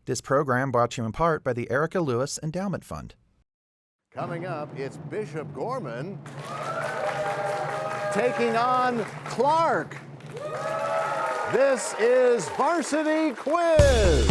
This program brought to you in part by the Erica Lewis Endowment Fund. Coming up, it's Bishop Gorman taking on Clark. This is Varsity Quiz.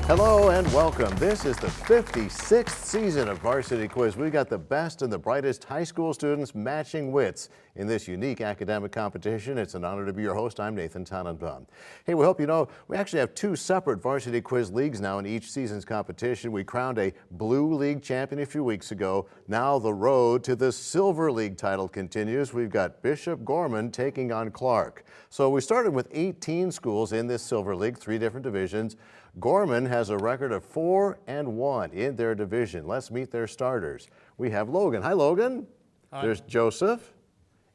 Hello and welcome. This is the 56th season of Varsity Quiz. We've got the best and the brightest high school students matching wits in this unique academic competition. It's an honor to be your host. I'm Nathan Tannenbaum. Hey, we hope you know we actually have two separate Varsity Quiz leagues now in each season's competition. We crowned a Blue League champion a few weeks ago. Now the road to the Silver League title continues. We've got Bishop Gorman taking on Clark. So we started with 18 schools in this Silver League, 3 different divisions. Gorman has a record of 4-1 in their division. Let's meet their starters. We have Logan. Hi, Logan. Hi. There's Joseph,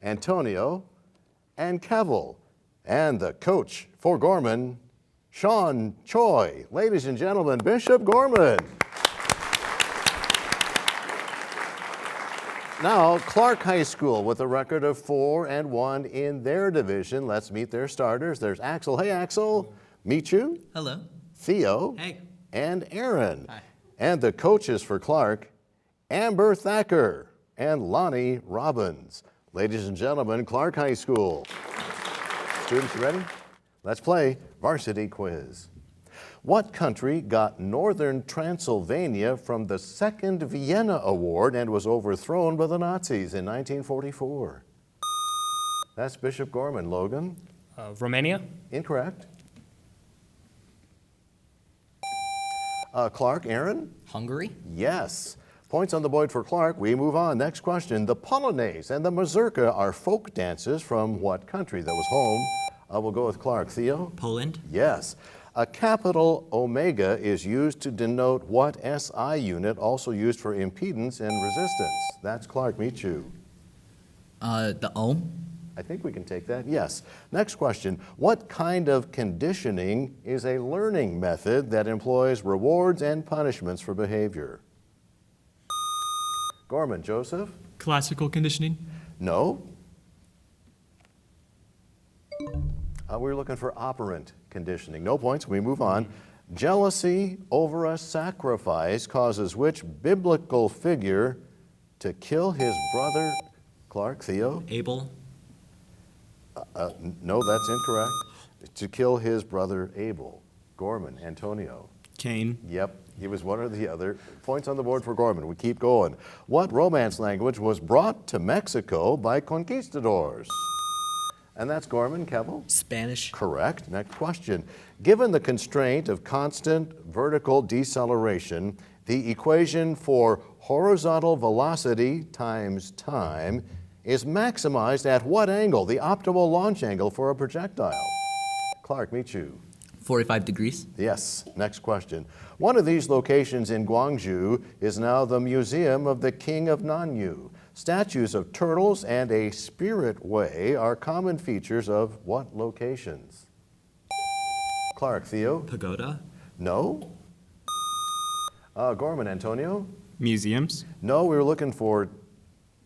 Antonio, and Kevil. And the coach for Gorman, Sean Choi. Ladies and gentlemen, Bishop Gorman. Now, Clark High School with a record of 4-1 in their division. Let's meet their starters. There's Axel. Hey, Axel. Meet you. Hello. Theo. Hey. And Aaron. Hi. And the coaches for Clark, Amber Thacker and Lonnie Robbins. Ladies and gentlemen, Clark High School. Students, you ready? Let's play Varsity Quiz. What country got Northern Transylvania from the Second Vienna Award and was overthrown by the Nazis in 1944? That's Bishop Gorman. Logan? Romania. Incorrect. Clark, Aaron? Hungary. Yes. Points on the board for Clark. We move on. Next question. The Polonaise and the Mazurka are folk dances from what country? That was home. We'll go with Clark. Theo? Poland. Yes. A capital omega is used to denote what SI unit, also used for impedance and resistance? That's Clark. Meet you. The ohm. I think we can take that. Yes. Next question. What kind of conditioning is a learning method that employs rewards and punishments for behavior? Gorman. Joseph? Classical conditioning. No. We were looking for operant conditioning. No points. We move on. Jealousy over a sacrifice causes which biblical figure to kill his brother? Clark. Theo? Abel. No, that's incorrect. To kill his brother Abel. Gorman. Antonio? Cain. Yep, he was one or the other. Points on the board for Gorman. We keep going. What Romance language was brought to Mexico by conquistadors? And that's Gorman. Kevil? Spanish. Correct. Next question. Given the constraint of constant vertical deceleration, the equation for horizontal velocity times time is maximized at what angle? The optimal launch angle for a projectile. Clark, meet you. 45 degrees. Yes. Next question. One of these locations in Gwangju is now the Museum of the King of Nanyu. Statues of turtles and a spirit way are common features of what locations? Clark. Theo? Pagoda. No. Gorman. Antonio? Museums. No, we were looking for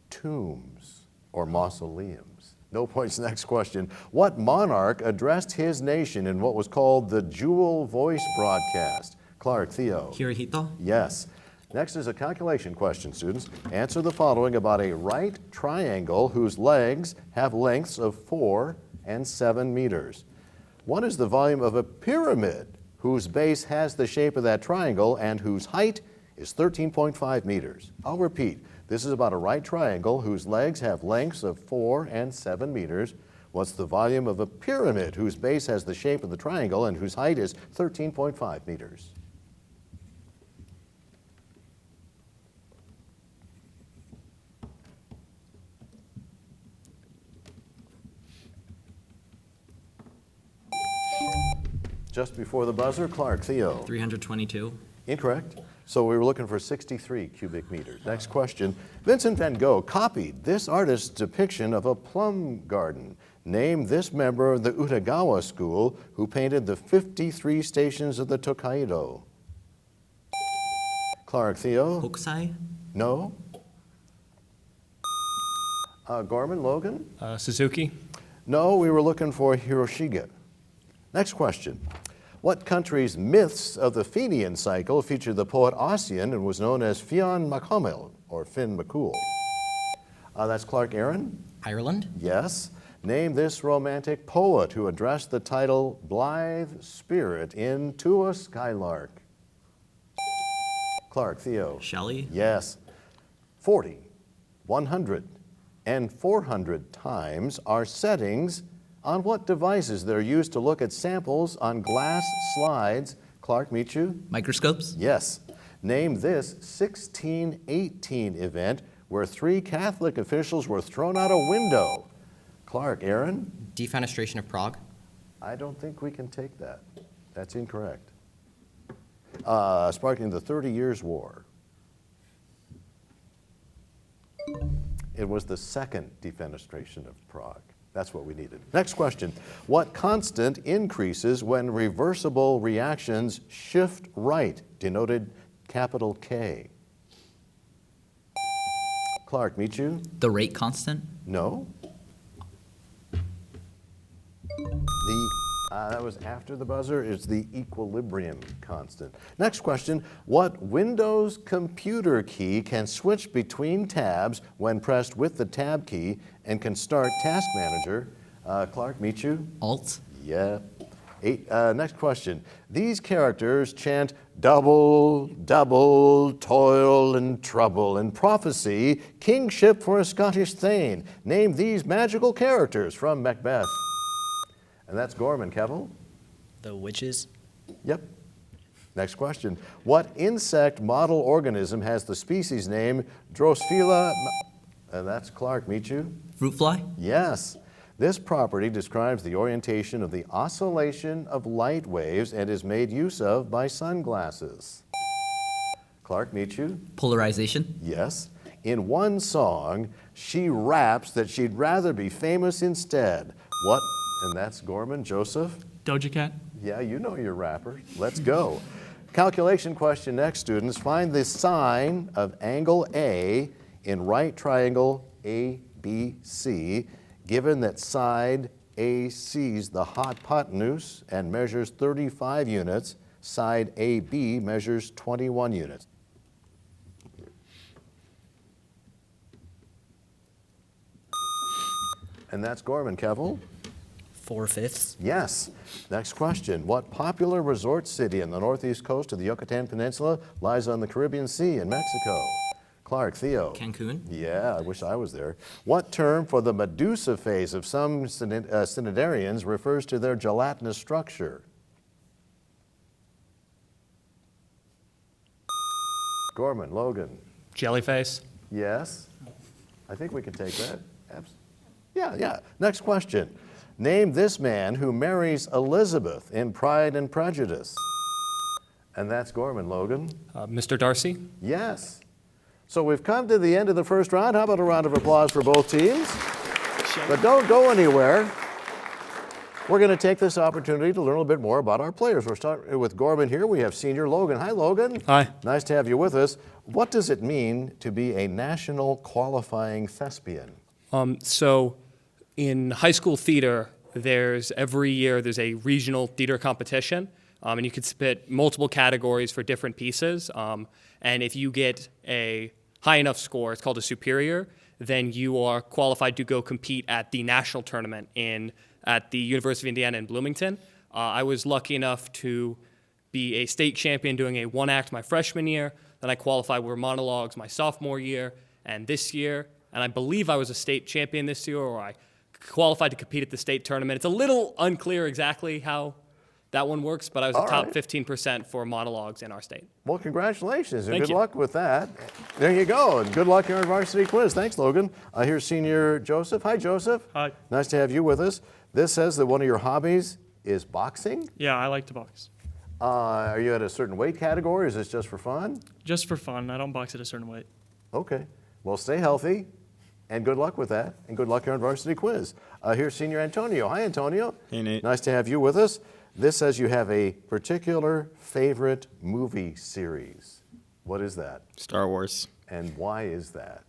tombs or mausoleums. No points. Next question. What monarch addressed his nation in what was called the Jewel Voice broadcast? Clark. Theo? Hirohito. Yes. Next is a calculation question, students. Answer the following about a right triangle whose legs have lengths of 4 and 7 meters. What is the volume of a pyramid whose base has the shape of that triangle and whose height is 13.5 meters? I'll repeat. This is about a right triangle whose legs have lengths of 4 and 7 meters. What's the volume of a pyramid whose base has the shape of the triangle and whose height is 13.5 meters? Just before the buzzer, Clark. Theo? 322. Incorrect. So we were looking for 63 cubic meters. Next question. Vincent van Gogh copied this artist's depiction of a plum garden. Name this member of the Utagawa school who painted the 53 stations of the Tokaido. Clark. Theo? Hokusai. No. Gorman, Logan? Suzuki. No, we were looking for Hiroshige. Next question. What country's myths of the Fenian cycle featured the poet Ossian and was known as Fionn Maccoimil, or Finn McCool? That's Clark Aaron? Ireland. Yes. Name this romantic poet who addressed the title Blithe Spirit in To a Skylark. Clark, Theo. Shelley. Yes. 40, 100, and 400 times are settings on what devices that are used to look at samples on glass slides. Clark, meet you? Microscopes. Yes. Name this 1618 event where 3 Catholic officials were thrown out a window. Clark, Aaron? Defenestration of Prague. I don't think we can take that. That's incorrect. Sparking the 30 Years' War. It was the second defenestration of Prague. That's what we needed. Next question. What constant increases when reversible reactions shift right, denoted capital K? Clark, meet you? The rate constant. No. That was after the buzzer. It's the equilibrium constant. Next question. What Windows computer key can switch between tabs when pressed with the tab key and can start Task Manager? Clark, meet you? Alt. Yeah. Next question. These characters chant double, double, toil and trouble, and prophecy, kingship for a Scottish thane. Name these magical characters from Macbeth. And that's Gorman, Kevel. The witches. Yep. Next question. What insect model organism has the species name Drosophila? And that's Clark, meet you? Fruit fly. Yes. This property describes the orientation of the oscillation of light waves and is made use of by sunglasses. Clark, meet you? Polarization. Yes. In one song, she raps that she'd rather be famous instead. What? And that's Gorman. Joseph? Doja Cat. Yeah, you know your rapper. Let's go. Calculation question next, students. Find the sine of angle A in right triangle ABC, given that side AC's the hypotenuse and measures 35 units, side AB measures 21 units. And that's Gorman. Kevel? 4/5. Yes. Next question. What popular resort city on the northeast coast of the Yucatan Peninsula lies on the Caribbean Sea in Mexico? Clark, Theo. Cancun. Yeah, I wish I was there. What term for the medusa phase of some cnidarians refers to their gelatinous structure? Gorman, Logan. Jellyface. Yes. I think we can take that. Yeah. Next question. Name this man who marries Elizabeth in Pride and Prejudice. And that's Gorman, Logan. Mr. Darcy. Yes. So we've come to the end of the first round. How about a round of applause for both teams? But don't go anywhere. We're going to take this opportunity to learn a little bit more about our players. We're starting with Gorman here. We have senior Logan. Hi, Logan. Hi. Nice to have you with us. What does it mean to be a national qualifying thespian? So in high school theater, every year there's a regional theater competition, and you can submit multiple categories for different pieces. And if you get a high enough score, it's called a superior, then you are qualified to go compete at the national tournament at the University of Indiana in Bloomington. I was lucky enough to be a state champion doing a one-act my freshman year. Then I qualified with monologues my sophomore year and this year. And I believe I was a state champion this year, or I qualified to compete at the state tournament. It's a little unclear exactly how that one works, but I was the top 15% for monologues in our state. Well, congratulations and Thank good you. luck with that. There you go, and good luck here on Varsity Quiz. Thanks, Logan. Here's senior Joseph. Hi, Joseph. Hi. Nice to have you with us. This says that one of your hobbies is boxing. Yeah, I like to box. Are you at a certain weight category, or is this just for fun? Just for fun. I don't box at a certain weight. Okay. Well, stay healthy, and good luck with that, and good luck here on Varsity Quiz. Here's senior Antonio. Hi, Antonio. Hey, Nate. Nice to have you with us. This says you have a particular favorite movie series. What is that? Star Wars. And why is that?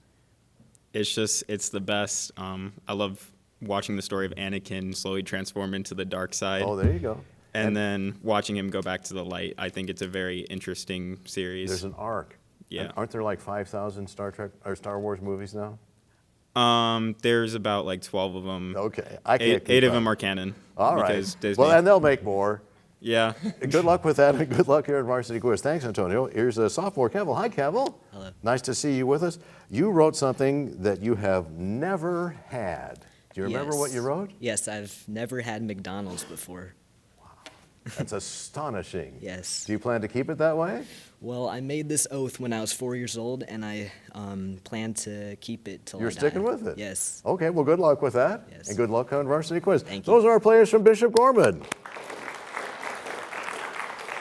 It's the best. I love watching the story of Anakin slowly transform into the dark side. Oh, there you go. And then watching him go back to the light. I think it's a very interesting series. There's an arc. Yeah. And aren't there like 5,000 Star Trek or Star Wars movies now? There's about like 12 of them. Okay, I can't keep Eight of up. them are canon. All right. Because Disney. Well, and they'll make more. Yeah. Good luck with that, and good luck here at Varsity Quiz. Thanks, Antonio. Here's a sophomore, Kevel. Hi, Kevel. Hello. Nice to see you with us. You wrote something that you have never had. Do you remember what you wrote? Yes, I've never had McDonald's before. That's astonishing. Yes. Do you plan to keep it that way? Well, I made this oath when I was 4 years old, and I plan to keep it till You're I die. sticking with it? Yes. Okay, well, good luck with that. Yes. And good luck on Varsity Quiz. Thank you. Those are our players from Bishop Gorman.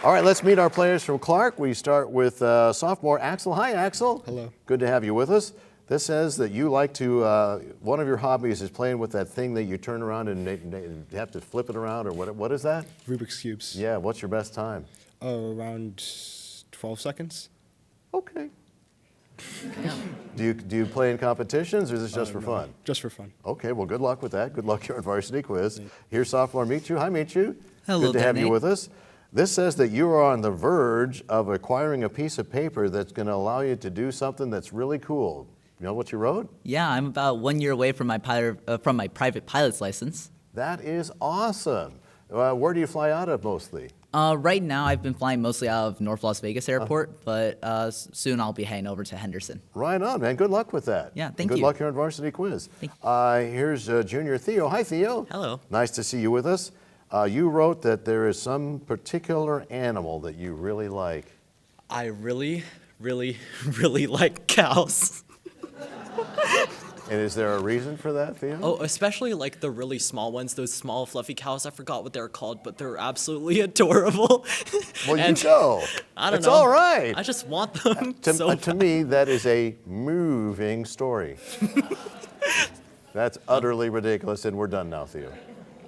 All right, let's meet our players from Clark. We start with sophomore Axel. Hi, Axel. Hello. Good to have you with us. This says that you like to, one of your hobbies is playing with that thing that you turn around and you have to flip it around, or what is that? Rubik's Cubes. Yeah, what's your best time? Around 12 seconds. Okay. Do you play in competitions, or is this just for No, fun? Just for fun. Okay, well, good luck with that. Good luck here at Varsity Quiz. Here's sophomore Michu. Hi, Michu. Hello Good to there, have you Nate. with us. This says that you are on the verge of acquiring a piece of paper that's going to allow you to do something that's really cool. You know what you wrote? Yeah, I'm about 1 year away from my private pilot's license. That is awesome. Where do you fly out of mostly? Right now, I've been flying mostly out of North Las Vegas Airport, but soon I'll be heading over to Henderson. Right on, man. Good luck with that. Yeah, And thank good you. luck here at Varsity Quiz. Thank Here's junior Theo. Hi, Theo. Hello. Nice to see you with us. You wrote that there is some particular animal that you really like. I really, really, really like cows. And is there a reason for that, Theo? Oh, especially like the really small ones, those small fluffy cows. I forgot what they're called, but they're absolutely adorable. Well, you And go. I don't It's know. all right. I just want them To, so to me, that is a moving story. That's utterly ridiculous, and we're done now, Theo.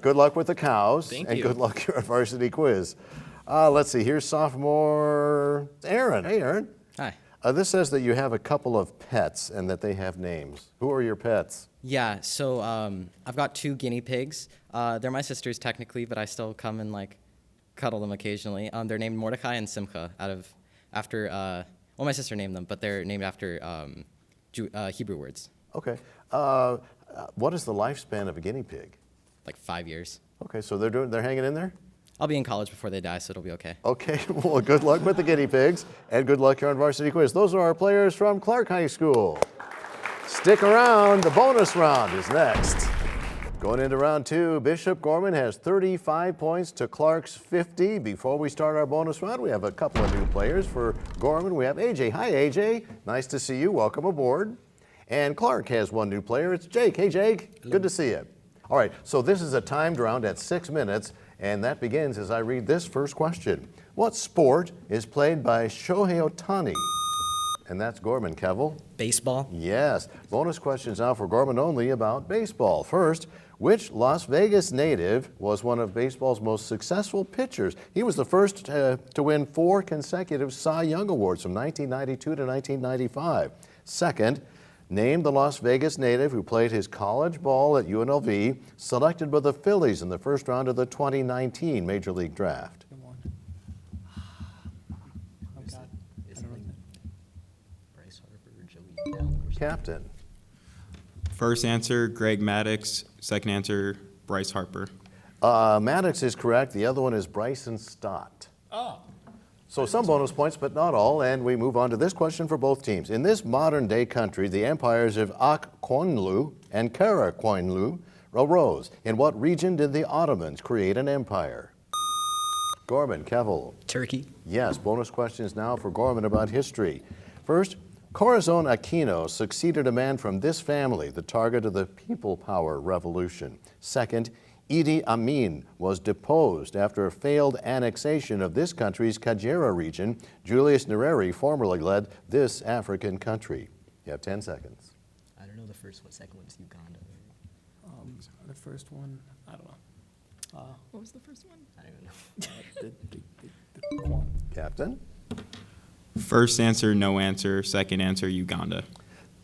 Good luck with the cows, Thank and you. good luck here at Varsity Quiz. Let's see, here's sophomore Aaron. Hey, Aaron. Hi. This says that you have a couple of pets and that they have names. Who are your pets? Yeah, so I've got 2 guinea pigs. They're my sisters technically, but I still come and like cuddle them occasionally. They're named Mordecai and Simcha after well, my sister named them, but they're named after Hebrew words. Okay. What is the lifespan of a guinea pig? Like 5 years. Okay, so they're hanging in there? I'll be in college before they die, so it'll be okay. Okay, well, good luck with the guinea pigs, and good luck here on Varsity Quiz. Those are our players from Clark High School. Stick around, the bonus round is next. Going into round 2, Bishop Gorman has 35 points to Clark's 50. Before we start our bonus round, we have a couple of new players. For Gorman, we have AJ. Hi, AJ. Nice to see you. Welcome aboard. And Clark has 1 new player. It's Jake. Hey, Jake. Hello. Good to see you. All right, so this is a timed round at 6 minutes, and that begins as I read this first question. What sport is played by Shohei Ohtani? And that's Gorman. Kevel? Baseball. Yes. Bonus questions now for Gorman only about baseball. First, which Las Vegas native was one of baseball's most successful pitchers? He was the first to win 4 consecutive Cy Young Awards from 1992 to 1995. Second, name the Las Vegas native who played his college ball at UNLV, selected by the Phillies in the first round of the 2019 Major League Draft. Bryce Harper, Joey Dell. Captain. First answer, Greg Maddux. Second answer, Bryce Harper. Maddox is correct. The other one is Bryson Stott. Oh. So some bonus points, but not all. And we move on to this question for both teams. In this modern-day country, the empires of Ak-Koinlu and Kara-Koinlu arose. In what region did the Ottomans create an empire? Gorman, Kevel. Turkey. Yes, bonus questions now for Gorman about history. First, Corazon Aquino succeeded a man from this family, the target of the People Power Revolution. Second, Idi Amin was deposed after a failed annexation of this country's Kajera region. Julius Nyerere formerly led this African country. You have 10 seconds. I don't know the first one. Second one is Uganda. The first one, I don't know. What was the first one? I don't even know. Captain? First answer, no answer. Second answer, Uganda.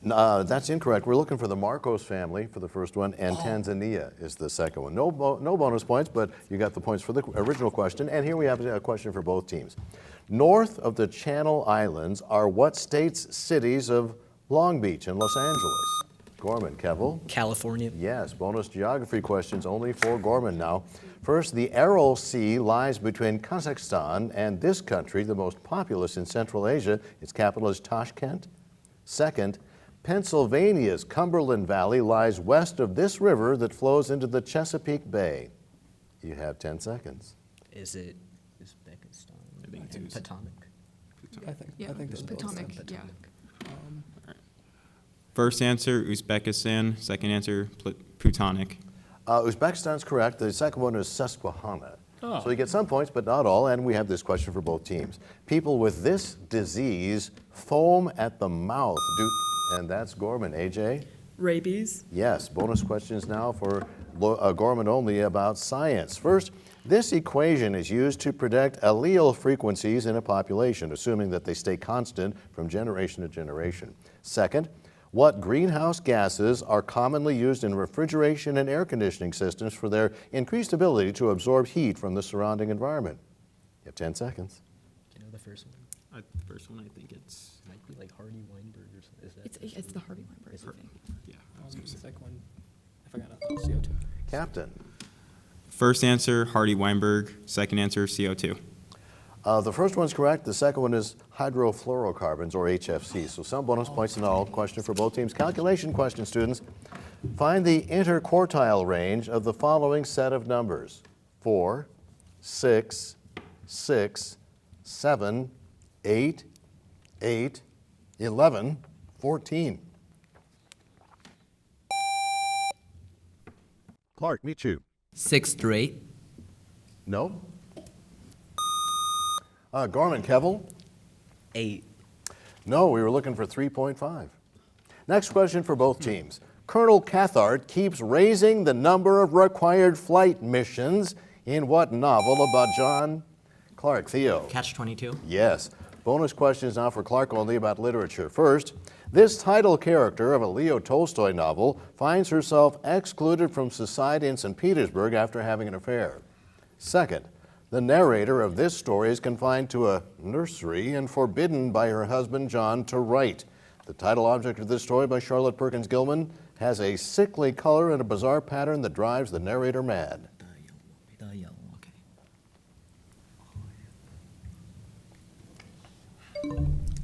That's incorrect. We're looking for the Marcos family for the first one, and Tanzania is the second one. No bonus points, but you got the points for the original question. And here we have a question for both teams. North of the Channel Islands are what states' cities of Long Beach and Los Angeles? Gorman, Kevel? California. Yes, bonus geography questions only for Gorman now. First, the Aral Sea lies between Kazakhstan and this country, the most populous in Central Asia. Its capital is Tashkent. Second, Pennsylvania's Cumberland Valley lies west of this river that flows into the Chesapeake Bay. You have 10 seconds. Is it Uzbekistan? I think it's Potomac. I think There's both Potomac, some yeah. First answer, Uzbekistan. Second answer, Plutonic. Uzbekistan's correct. The second one is Susquehanna. So you get some points, but not all. And we have this question for both teams. People with this disease foam at the mouth. And that's Gorman. AJ? Rabies. Yes. Bonus questions now for Gorman only about science. First, this equation is used to predict allele frequencies in a population, assuming that they stay constant from generation to generation. Second, what greenhouse gases are commonly used in refrigeration and air conditioning systems for their increased ability to absorb heat from the surrounding environment? You have 10 seconds. Do you know the first one? The first one, I think it's. It might be like Hardy Weinberg or something. Is that It's the Hardy Weinberg, I think. Yeah. second one, I forgot about CO2. Captain. First answer, Hardy Weinberg. Second answer, CO2. The first one's correct. The second one is hydrofluorocarbons, or HFC. So some bonus points in all. Question for both teams. Calculation question, students. Find the interquartile range of the following set of numbers: 4, 6, 6, 7, 8, 8, 11, 14. Clark, meet you. 6 through 8. No. Gorman, Kevel? 8. No, we were looking for 3.5. Next question for both teams. Colonel Cathart keeps raising the number of required flight missions in what novel about John Clark? Theo? Catch-22. Yes. Bonus questions now for Clark only about literature. First, this title character of a Leo Tolstoy novel finds herself excluded from society in St. Petersburg after having an affair. Second, the narrator of this story is confined to a nursery and forbidden by her husband John to write. The title object of this story by Charlotte Perkins Gilman has a sickly color and a bizarre pattern that drives the narrator mad. The yellow, okay.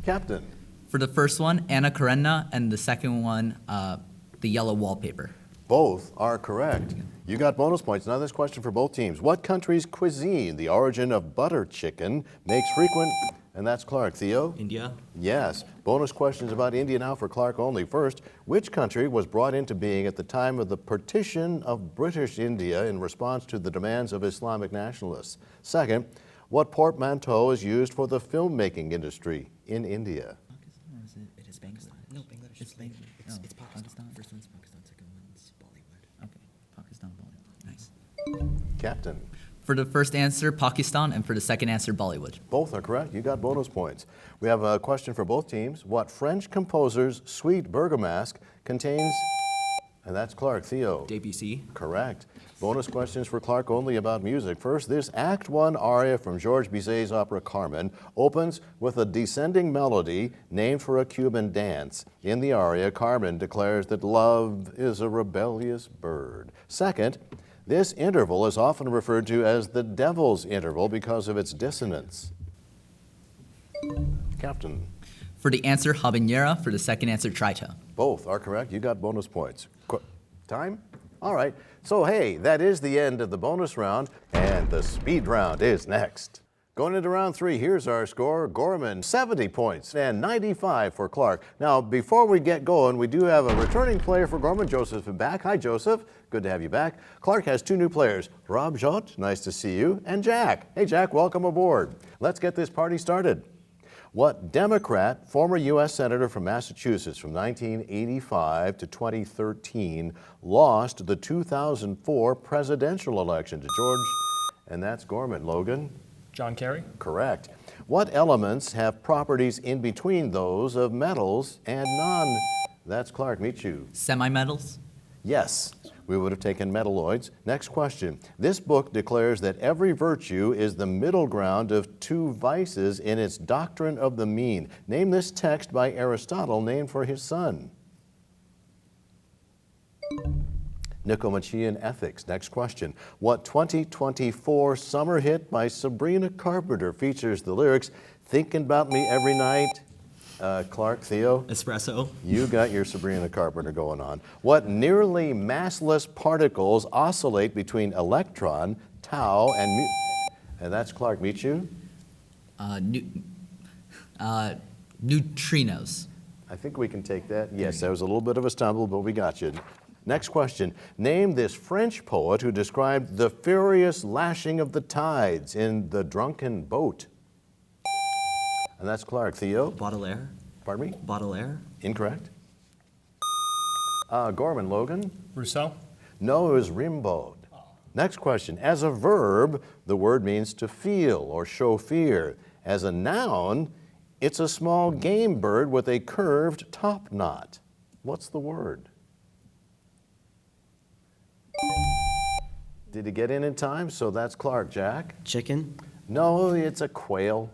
Captain. For the first one, Anna Karenina, and the second one, the yellow wallpaper. Both are correct. You got bonus points. Now this question for both teams. What country's cuisine, the origin of butter chicken, makes frequent, and that's Clark. Theo? India. Yes. Bonus questions about India now for Clark only. First, which country was brought into being at the time of the partition of British India in response to the demands of Islamic nationalists? Second, what portmanteau is used for the filmmaking industry in India? It is Bangladesh. No, Bangladesh. It's Bangladesh. It's Pakistan. First one's Pakistan, second one's Bollywood. Okay, Pakistan, Bollywood. Nice. Captain. For the first answer, Pakistan, and for the second answer, Bollywood. Both are correct. You got bonus points. We have a question for both teams. What French composer's Suite Bergamasque contains, and that's Clark. Theo? Debussy. Correct. Bonus questions for Clark only about music. First, this Act 1 aria from Georges Bizet's opera Carmen opens with a descending melody named for a Cuban dance. In the aria, Carmen declares that love is a rebellious bird. Second, this interval is often referred to as the devil's interval because of its dissonance. Captain. For the answer, habanera. For the second answer, trito. Both are correct. You got bonus points. Time? All right. So, hey, that is the end of the bonus round, and the speed round is next. Going into round 3, here's our score. Gorman, 70 points and 95 for Clark. Now, before we get going, we do have a returning player for Gorman. Joseph is back. Hi, Joseph. Good to have you back. Clark has 2 new players, Rob Jott, nice to see you, and Jack. Hey, Jack, welcome aboard. Let's get this party started. What Democrat, former U.S. Senator from Massachusetts from 1985 to 2013, lost the 2004 presidential election to George, and that's Gorman. Logan? John Kerry. Correct. What elements have properties in between those of metals and That's Clark. Michu. Semi-metals. Yes, we would have taken metalloids. Next question. This book declares that every virtue is the middle ground of two vices in its doctrine of the mean. Name this text by Aristotle named for his son. Nicomachean Ethics. Next question. What 2024 summer hit by Sabrina Carpenter features the lyrics, "Thinking about me every night"? Clark, Theo? Espresso. You got your Sabrina Carpenter going on. What nearly massless particles oscillate between electron, tau, and that's Clark. Michu? Neutrinos. I think we can take that. Yes, that was a little bit of a stumble, but we got you. Next question. Name this French poet who described the furious lashing of the tides in The Drunken Boat. And that's Clark. Theo? Baudelaire. Pardon me? Baudelaire. Incorrect. Gorman. Logan? Rousseau. No, it was Rimbaud. Next question. As a verb, the word means to feel or show fear. As a noun, it's a small game bird with a curved top knot. What's the word? Did he get in time? So that's Clark. Jack? Chicken. No, it's a quail.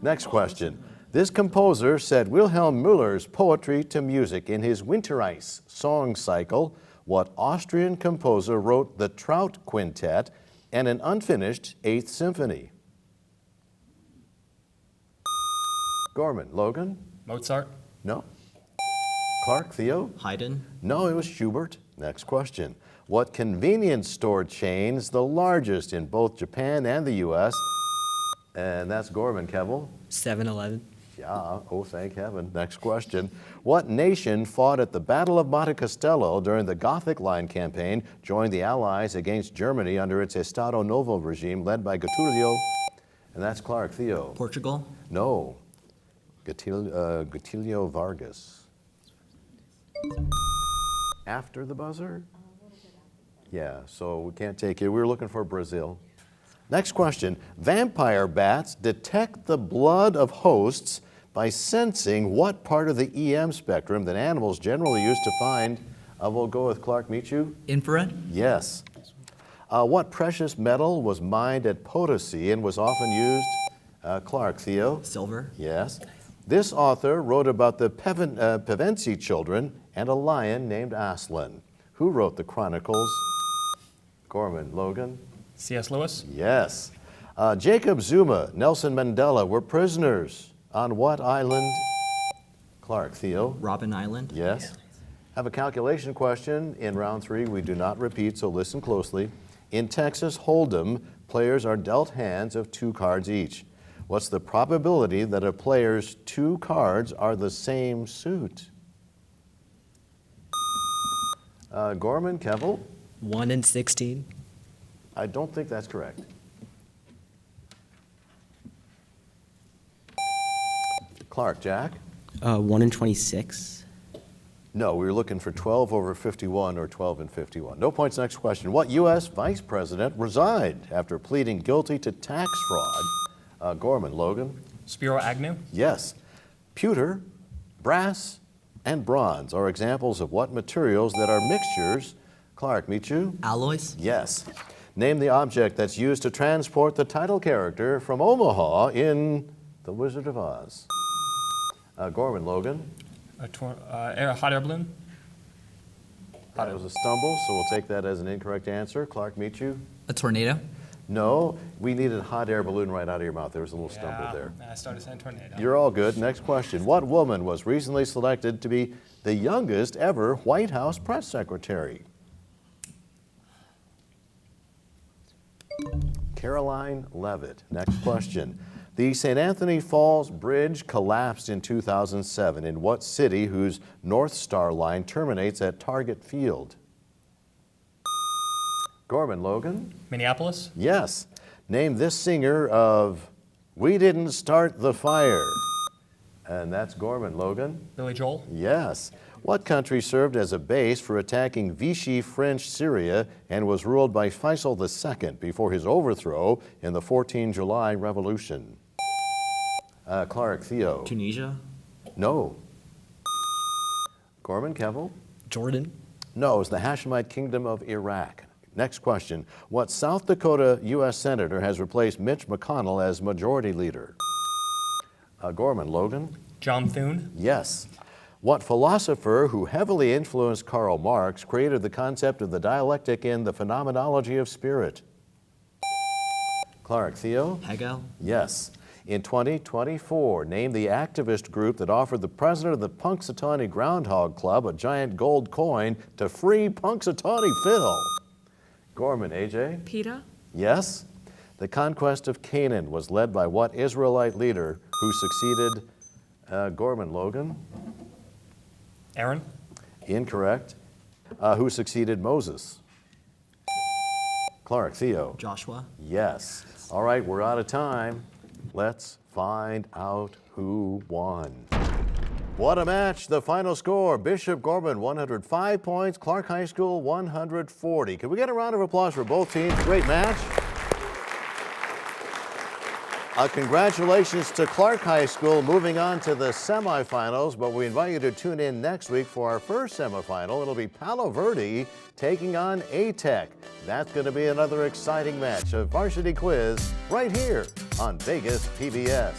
Next question. This composer set Wilhelm Müller's poetry to music in his Winter Ice song cycle. What Austrian composer wrote the Trout Quintet and an unfinished Eighth Symphony? Gorman. Logan? Mozart. No. Clark. Theo? Haydn. No, it was Schubert. Next question. What convenience store chain is the largest in both Japan and the U.S.? And that's Gorman. Kevel? 7-Eleven. Yeah, oh, thank heaven. Next question. What nation fought at the Battle of Monte Castello during the Gothic Line campaign, joined the Allies against Germany under its Estado Novo regime led by Getulio? And that's Clark. Theo? Portugal. No. Getulio Vargas. After the buzzer? Yeah, so we can't take it. We were looking for Brazil. Next question. Vampire bats detect the blood of hosts by sensing what part of the EM spectrum that animals generally use to find? We'll go with Clark. Michu? Infrared. Yes. What precious metal was mined at Potosi and was often used? Clark. Theo? Silver. Yes. This author wrote about the Pevensie children and a lion named Aslan. Who wrote the Chronicles? Gorman. Logan? C.S. Lewis. Yes. Jacob Zuma, Nelson Mandela were prisoners on what island? Clark. Theo? Robben Island. Yes. Have a calculation question. In round 3, we do not repeat, so listen closely. In Texas Hold'em, players are dealt hands of 2 cards each. What's the probability that a player's 2 cards are the same suit? Gorman. Kevel? 1 in 16. I don't think that's correct. Clark. Jack? 1 in 26. No, we were looking for 12 over 51 or 12 and 51. No points. Next question. What U.S. vice president resigned after pleading guilty to tax fraud? Gorman. Logan? Spiro Agnew. Yes. Pewter, brass, and bronze are examples of what materials that are mixtures? Clark. Michu? Alloys. Yes. Name the object that's used to transport the title character from Omaha in The Wizard of Oz. Gorman. Logan? Hot air balloon. That was a stumble, so we'll take that as an incorrect answer. Clark. Michu? A tornado. No, we needed hot air balloon right out of your mouth. There was a little stumble there. I started saying tornado. You're all good. Next question. What woman was recently selected to be the youngest ever White House press secretary? Caroline Leavitt. Next question. The St. Anthony Falls Bridge collapsed in 2007 in what city whose North Star line terminates at Target Field? Gorman. Logan? Minneapolis. Yes. Name this singer of We Didn't Start the Fire. And that's Gorman. Logan? Billy Joel. Yes. What country served as a base for attacking Vichy French Syria and was ruled by Faisal II before his overthrow in the 14 July Revolution? Clark. Theo? Tunisia. No. Gorman, Kevel? Jordan. No, it's the Hashemite Kingdom of Iraq. Next question. What South Dakota U.S. Senator has replaced Mitch McConnell as Majority Leader? Gorman, Logan? John Thune. Yes. What philosopher who heavily influenced Karl Marx created the concept of the dialectic in The Phenomenology of Spirit? Clark, Theo? Hegel. Yes. In 2024, name the activist group that offered the president of the Punxsutawney Groundhog Club a giant gold coin to free Punxsutawney Phil. Gorman, AJ? PETA. Yes. The conquest of Canaan was led by what Israelite leader who succeeded Gorman, Logan? Aaron. Incorrect. Who succeeded Moses? Clark, Theo? Joshua. Yes. All right, we're out of time. Let's find out who won. What a match. The final score, Bishop Gorman 105 points, Clark High School 140. Can we get a round of applause for both teams? Great match. Congratulations to Clark High School moving on to the semifinals, but we invite you to tune in next week for our first semifinal. It'll be Palo Verde taking on A-Tech. That's going to be another exciting match, a Varsity Quiz right here on Vegas PBS.